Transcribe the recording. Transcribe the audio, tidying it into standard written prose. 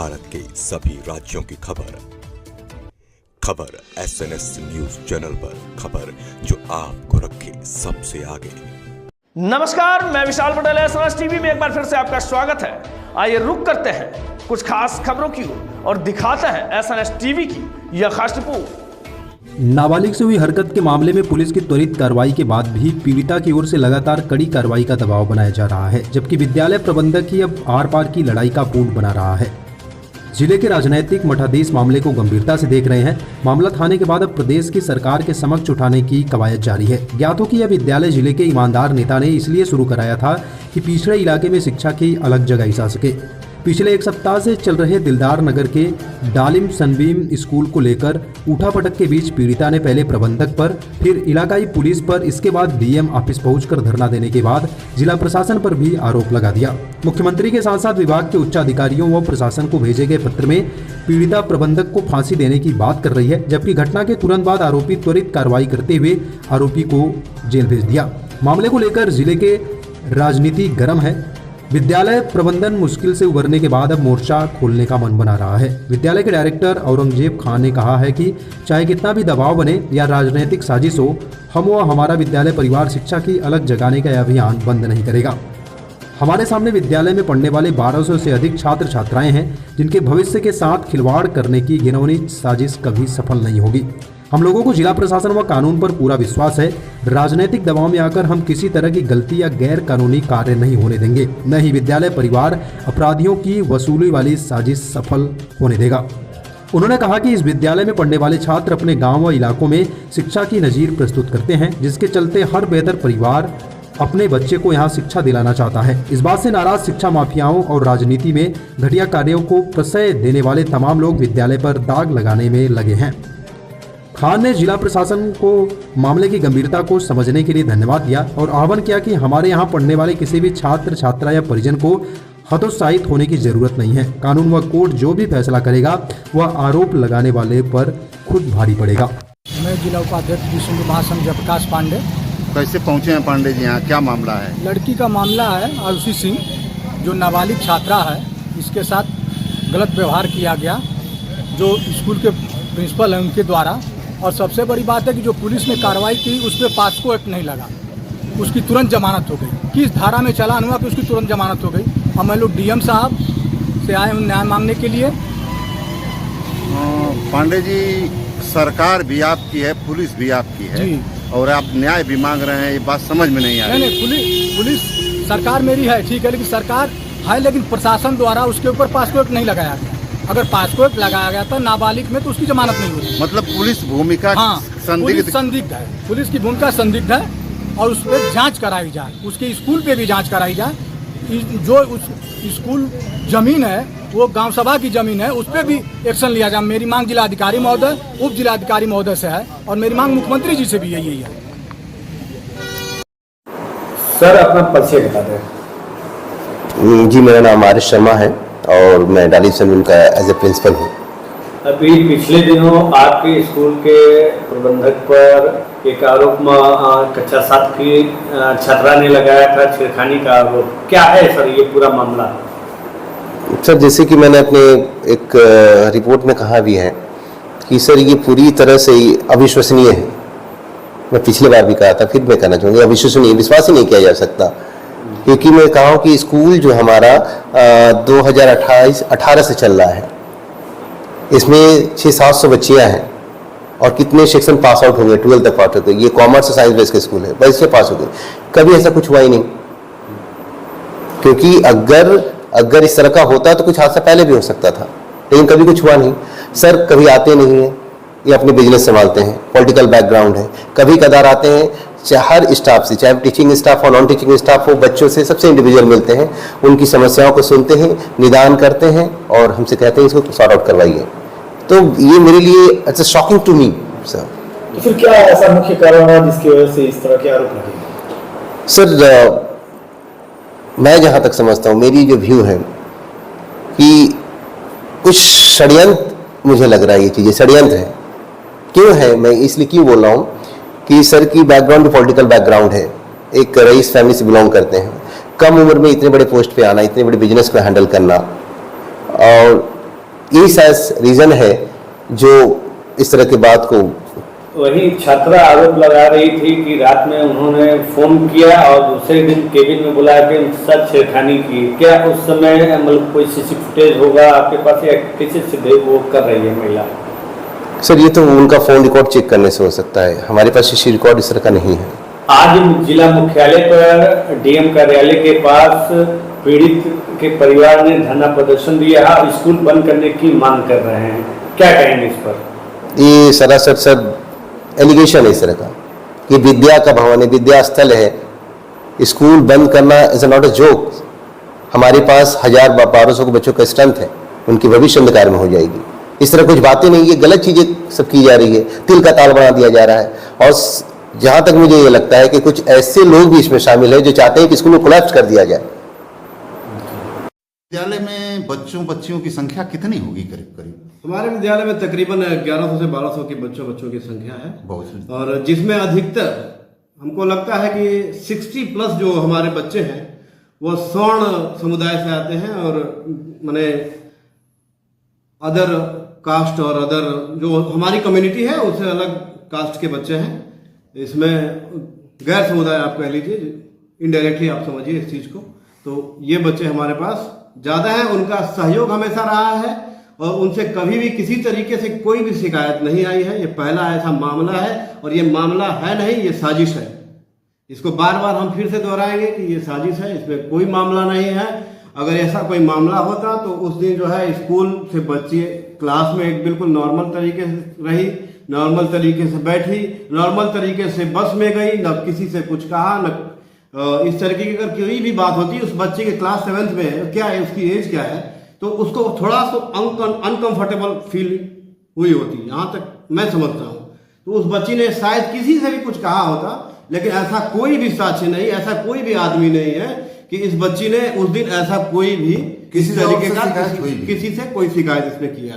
भारत के सभी राज्यों की खबर SNS न्यूज चैनल पर, खबर जो आपको रखे सबसे आगे। नमस्कार, मैं विशाल पटेल, SNS टीवी में एक बार फिर से आपका स्वागत है। आइए रुक करते हैं कुछ खास खबरों की ओर और दिखाते हैं SNS टीवी की यह खास रिपोर्ट। नाबालिग से हुई हरकत के मामले में पुलिस की त्वरित कार्रवाई के बाद भी पीड़िता की ओर से लगातार कड़ी कार्रवाई का दबाव बनाया जा रहा है, जबकि विद्यालय प्रबंधक ही अब आर पार की लड़ाई का पूट बना रहा है। जिले के राजनीतिक मठाधीश मामले को गंभीरता से देख रहे हैं। मामला थाने के बाद अब प्रदेश की सरकार के समक्ष उठाने की कवायद जारी है। ज्ञात हो कि यह विद्यालय जिले के ईमानदार नेता ने इसलिए शुरू कराया था कि पिछड़े इलाके में शिक्षा की अलग जगह जा सके। पिछले एक सप्ताह से चल रहे दिलदार नगर के डालिम सनबीम स्कूल को लेकर उठापटक के बीच पीड़िता ने पहले प्रबंधक पर, फिर इलाकाई पुलिस पर, इसके बाद डीएम ऑफिस पहुंचकर धरना देने के बाद जिला प्रशासन पर भी आरोप लगा दिया। मुख्यमंत्री के साथ साथ विभाग के उच्च अधिकारियों व प्रशासन को भेजे गए पत्र में पीड़िता प्रबंधक को फांसी देने की बात कर रही है, जबकि घटना के तुरंत बाद आरोपी त्वरित कार्रवाई करते हुए आरोपी को जेल भेज दिया। मामले को लेकर जिले के राजनीति गर्म है। विद्यालय प्रबंधन मुश्किल से उबरने के बाद अब मोर्चा खोलने का मन बना रहा है। विद्यालय के डायरेक्टर औरंगजेब खान ने कहा है कि चाहे कितना भी दबाव बने या राजनीतिक साजिश हो, हम व हमारा विद्यालय परिवार शिक्षा की अलग जगाने का अभियान बंद नहीं करेगा। हमारे सामने विद्यालय में पढ़ने वाले 1200 से अधिक छात्र छात्राएं हैं, जिनके भविष्य के साथ खिलवाड़ करने की घिनौनी साजिश कभी सफल नहीं होगी। हम लोगों को जिला प्रशासन व कानून पर पूरा विश्वास है। राजनीतिक दबाव में आकर हम किसी तरह की गलती या गैर कानूनी कार्य नहीं होने देंगे, न ही विद्यालय परिवार अपराधियों की वसूली वाली साजिश सफल होने देगा। उन्होंने कहा कि इस विद्यालय में पढ़ने वाले छात्र अपने गांव व इलाकों में शिक्षा की नजीर प्रस्तुत करते हैं, जिसके चलते हर बेहतर परिवार अपने बच्चे को यहाँ शिक्षा दिलाना चाहता है। इस बात से नाराज शिक्षा माफियाओं और राजनीति में घटिया कार्यों को प्रश्रय देने वाले तमाम लोग विद्यालय पर दाग लगाने में लगे हैं। खान ने जिला प्रशासन को मामले की गंभीरता को समझने के लिए धन्यवाद दिया और आह्वान किया कि हमारे यहाँ पढ़ने वाले किसी भी छात्र छात्रा या परिजन को हतोत्साहित होने की जरूरत नहीं है। कानून व कोर्ट जो भी फैसला करेगा वह आरोप लगाने वाले पर खुद भारी पड़ेगा। मैं जिला उपाध्यक्ष विश्व महासंघ जयप्रकाश पांडे। कैसे पहुँचे हैं पांडे जी यहाँ, क्या मामला है? लड़की का मामला है। आरुषि सिंह जो नाबालिग छात्रा है, इसके साथ गलत व्यवहार किया गया जो स्कूल के प्रिंसिपल हैं उनके द्वारा। और सबसे बड़ी बात है कि जो पुलिस ने कार्रवाई की उस पर पास्को एक्ट नहीं लगा, उसकी तुरंत जमानत हो गई। किस धारा में चालान हुआ कि उसकी तुरंत जमानत हो गई। हम लोग डीएम साहब से आए हैं न्याय मांगने के लिए। पांडे जी, सरकार भी आपकी है, पुलिस भी आपकी है जी, और आप न्याय भी मांग रहे हैं, ये बात समझ में नहीं आ रही। नहीं, पुलिस सरकार मेरी है, ठीक है, लेकिन सरकार है, लेकिन प्रशासन द्वारा उसके ऊपर पास्को एक्ट नहीं लगाया गया। अगर पासपोर्ट लगाया गया था नाबालिग में तो उसकी जमानत नहीं हुई। मतलब पुलिस भूमिका संदिग्ध है। पुलिस की भूमिका संदिग्ध है और उस पर जांच कराई जाए, उसके स्कूल पे भी जांच कराई जाए। जो उस स्कूल जमीन है वो गांव सभा की जमीन है, उस पर भी एक्शन लिया जाए। मेरी मांग जिलाधिकारी महोदय, उप जिलाधिकारी महोदय से है और मेरी मांग मुख्यमंत्री जी से भी यही है। सर, अपना परिचय बता दें। जी, मेरा नाम आरिश शर्मा है और मैं डालिम सनबीम का एज ए प्रिंसिपल हूँ। अभी पिछले दिनों आपके स्कूल के प्रबंधक पर एक आरोप कक्षा 7 की छात्रा ने लगाया था छेड़खानी का आरोप। क्या है सर ये पूरा मामला? सर, जैसे कि मैंने अपने एक रिपोर्ट में कहा भी है कि सर ये पूरी तरह से अविश्वसनीय है। मैं पिछली बार भी कहा था, फिर मैं कहना चाहूँगा, अविश्वसनीय, विश्वास ही नहीं किया जा सकता। क्योंकि मैं कहा हूँ कि स्कूल जो हमारा 2018 से चल रहा है, इसमें 600-700 बच्चियाँ हैं और कितने सेक्शन पास आउट होंगे, 12 तक पास होते। ये कॉमर्स और साइंस बेस के स्कूल है, बस से पास हो गए। कभी ऐसा कुछ हुआ ही नहीं। क्योंकि अगर इस तरह का होता तो कुछ हादसा पहले भी हो सकता था, लेकिन कभी कुछ हुआ नहीं। सर कभी आते नहीं हैं, ये अपने बिजनेस संभालते हैं, पॉलिटिकल बैकग्राउंड है। कभी कदार आते हैं, चाहे हर स्टाफ से, चाहे टीचिंग स्टाफ हो, नॉन टीचिंग स्टाफ हो, बच्चों से, सबसे इंडिविजुअल मिलते हैं, उनकी समस्याओं को सुनते हैं, निदान करते हैं और हमसे कहते हैं इसको सॉर्ट आउट करवाइए। तो ये मेरे लिए it's shocking to me sir. तो फिर क्या ऐसा मुख्य कारण है जिसकी वजह से इस तरह के आरोप लगे? सर, मैं जहाँ तक समझता हूँ, मेरी जो व्यू है कि कुछ षड्यंत्र, मुझे लग रहा है ये चीज़ें षड्यंत्र है। क्यों है, मैं इसलिए क्यों बोल रहा हूँ कि सर की बैकग्राउंड पॉलिटिकल बैकग्राउंड है, एक रईस फैमिली से बिलोंग करते हैं, कम उम्र में इतने बड़े पोस्ट पे आना, इतने बड़े बिजनेस को हैंडल करना, और यही शायद रीज़न है जो इस तरह की बात को। वही छात्रा आरोप लगा रही थी कि रात में उन्होंने फोन किया और दूसरे दिन केबिन में बुला के उनके साथ छेड़खानी की। क्या उस समय मतलब कोई सीसी फुटेज होगा आपके पास या कैसे सीधे वो कर रही है महिला? सर ये तो उनका फ़ोन रिकॉर्ड चेक करने से हो सकता है, हमारे पास सीसी रिकॉर्ड इस तरह का नहीं है। आज जिला मुख्यालय पर डीएम कार्यालय के पास पीड़ित के परिवार ने धरना प्रदर्शन दिया और स्कूल बंद करने की मांग कर रहे हैं, क्या कहेंगे इस पर? ये सरासर सर एलिगेशन है इस तरह का कि विद्या का भवन है, विद्या स्थल है, स्कूल बंद करना इज नॉट अ जोक। हमारे पास 1000-1200 बच्चों का स्ट्रेंथ है, उनकी भविष्य अंधकार में हो जाएगी। इस तरह कुछ बातें नहीं, ये गलत चीज़ें सब की जा रही है, तिल का ताल बना दिया जा रहा है। और जहाँ तक मुझे ये लगता है कि कुछ ऐसे लोग भी इसमें शामिल हैं जो चाहते हैं कि स्कूल को कोलैप्स कर दिया जाए। विद्यालय में बच्चियों की संख्या कितनी होगी करीब करीब? हमारे विद्यालय में तकरीबन 1100 से 1200 की बच्चों की संख्या है, बहुत। और जिसमें अधिकतर हमको लगता है कि 60+ जो हमारे बच्चे हैं वो स्वर्ण समुदाय से आते हैं, और माने अदर कास्ट और अदर जो हमारी कम्युनिटी है उससे अलग कास्ट के बच्चे हैं। इसमें गैर समुदाय आप कह लीजिए, इनडायरेक्टली आप समझिए इस चीज़ को। तो ये बच्चे हमारे पास ज़्यादा हैं, उनका सहयोग हमेशा रहा है और उनसे कभी भी किसी तरीके से कोई भी शिकायत नहीं आई है। ये पहला ऐसा मामला है, और ये मामला है नहीं, ये साजिश है। इसको बार बार हम फिर से दोहराएंगे कि ये साजिश है, इसमें कोई मामला नहीं है। अगर ऐसा कोई मामला होता तो उस दिन जो है स्कूल से बच्चे क्लास में एक बिल्कुल नॉर्मल तरीके से रही, नॉर्मल तरीके से बैठी, नॉर्मल तरीके से बस में गई, न किसी से कुछ कहा, न इस तरीके की अगर कोई भी बात होती। उस बच्चे के क्लास 7th में है, क्या है उसकी एज क्या है, तो उसको थोड़ा सा अनकंफर्टेबल फील हुई होती, यहाँ तक मैं समझता हूँ। तो उस बच्ची ने शायद किसी से भी कुछ कहा होता, लेकिन ऐसा कोई भी साक्ष्य नहीं, ऐसा कोई भी आदमी नहीं है कि इस बच्ची ने उस दिन ऐसा कोई भी किसी तरीके का किसी से कोई शिकायत इसने किया।